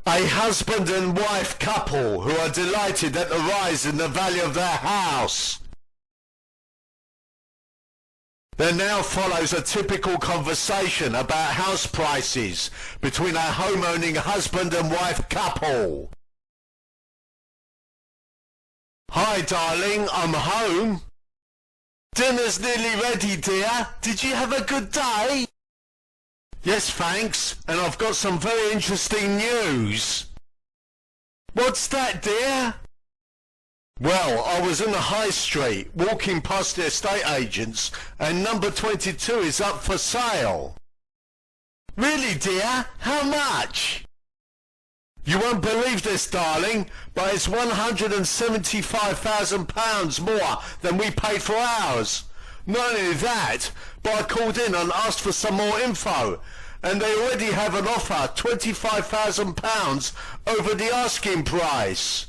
A husband and wife couple who are delighted at the rise in the value of their house. There now follows a typical conversation about house prices between a home-owning husband and wife couple. Hi darling, I'm home. Dinner's nearly ready, dear. Did you have a good day? Yes, thanks, and I've got some very interesting news. What's that, dear? Well, I was in the high street, walking past the estate agents, and number 22 is up for sale. Really, dear? How much? You won't believe this, darling, but it's £175,000 more than we paid for ours. Not only that, but I called in and asked for some more info, and they already have an offer, £25,000 over the asking price.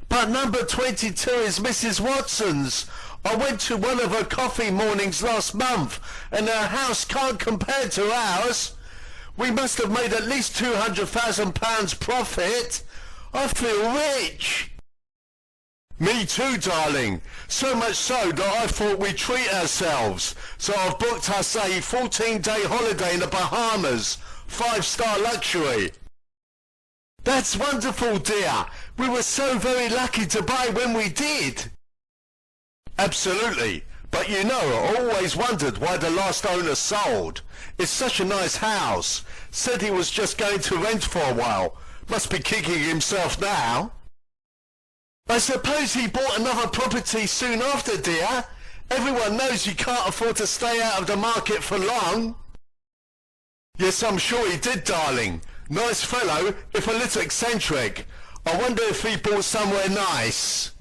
But number 22 is Mrs. Watson's. I went to one of her coffee mornings last month, and her house can't compare to ours. We must have made at least £200,000 profit. I feel rich. Me too, darling. So much so that I thought we'd treat ourselves. So I've booked us a 14-day holiday in the Bahamas. 5-star luxury. That's wonderful, dear. We were so very lucky to buy when we did. Absolutely. But you know, I always wondered why the last owner sold. It's such a nice house. Said he was just going to rent for a while. Must be kicking himself now. I suppose he bought another property soon after, dear. Everyone knows you can't afford to stay out of the market for long. Yes, I'm sure he did, darling. Nice fellow, if a little eccentric. I wonder if he bought somewhere nice.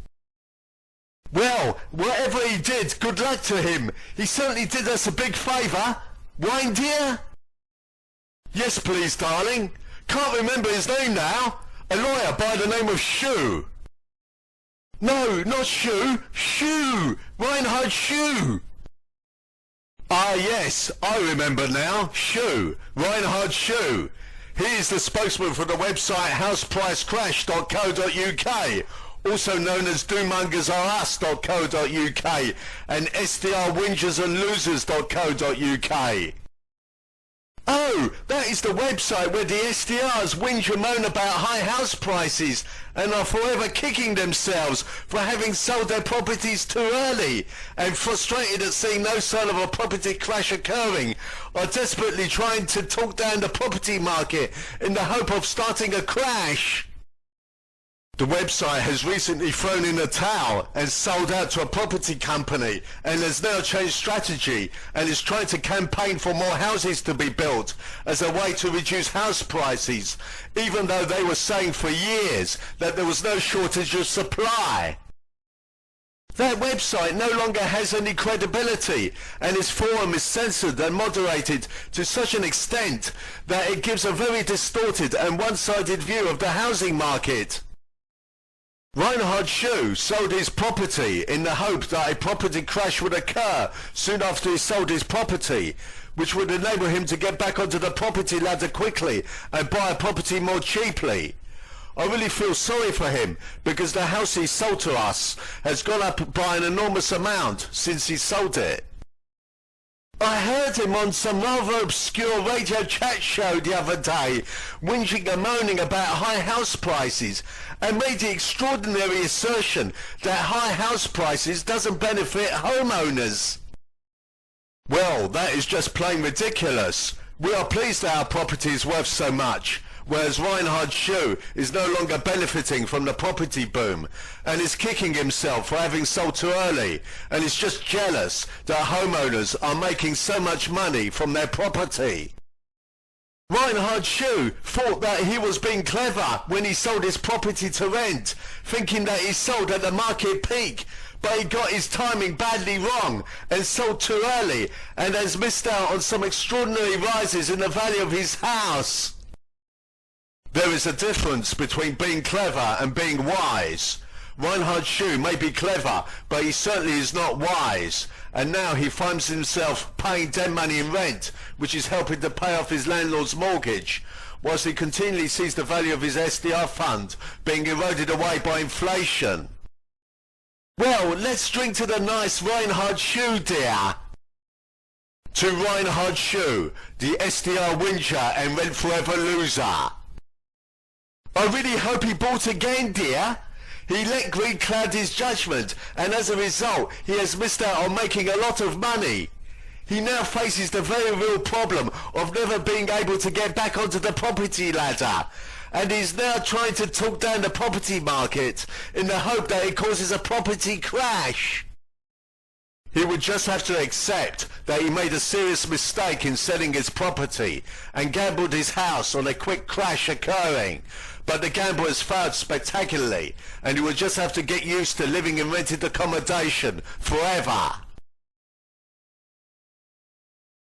Well, whatever he did, good luck to him. He certainly did us a big favour. Wine, dear? Yes, please, darling. Can't remember his name now. A lawyer by the name of Shue. No, not Shue. Shue. Reinhard Shue. Ah, yes, I remember now. Shue. Reinhard Shue. He is the spokesman for the website housepricecrash.co.uk, also known as doommongersareus.co.uk and SDRwhingersandlosers.co.uk. Oh, that is the website where the SDRs whinge and moan about high house prices and are forever kicking themselves for having sold their properties too early, and frustrated at seeing no sign of a property crash occurring, are desperately trying to talk down the property market in the hope of starting a crash. The website has recently thrown in the towel and sold out to a property company, and has now changed strategy and is trying to campaign for more houses to be built as a way to reduce house prices, even though they were saying for years that there was no shortage of supply. That website no longer has any credibility, and its forum is censored and moderated to such an extent that it gives a very distorted and one-sided view of the housing market. Reinhard Shue sold his property in the hope that a property crash would occur soon after he sold his property, which would enable him to get back onto the property ladder quickly and buy a property more cheaply. I really feel sorry for him, because the house he sold to us has gone up by an enormous amount since he sold it. I heard him on some rather obscure radio chat show the other day, whinging and moaning about high house prices, and made the extraordinary assertion that high house prices doesn't benefit homeowners. Well, that is just plain ridiculous. We are pleased that our property is worth so much, whereas Reinhard Shue is no longer benefiting from the property boom and is kicking himself for having sold too early, and is just jealous that homeowners are making so much money from their property. Reinhard Shue thought that he was being clever when he sold his property to rent, thinking that he sold at the market peak, but he got his timing badly wrong and sold too early, and has missed out on some extraordinary rises in the value of his house. There is a difference between being clever and being wise. Reinhard Shue may be clever, but he certainly is not wise, and now he finds himself paying dead money in rent, which is helping to pay off his landlord's mortgage, whilst he continually sees the value of his SDR fund being eroded away by inflation. Well, let's drink to the nice Reinhard Schuh, dear. To Reinhard Schuh, the SDR wincher and rent forever loser. I really hope he bought again, dear. He let greed cloud his judgment, and as a result, he has missed out on making a lot of money. He now faces the very real problem of never being able to get back onto the property ladder, and is now trying to talk down the property market in the hope that it causes a property crash. He would just have to accept that he made a serious mistake in selling his property and gambled his house on a quick crash occurring. But the gamble has failed spectacularly, and he would just have to get used to living in rented accommodation forever.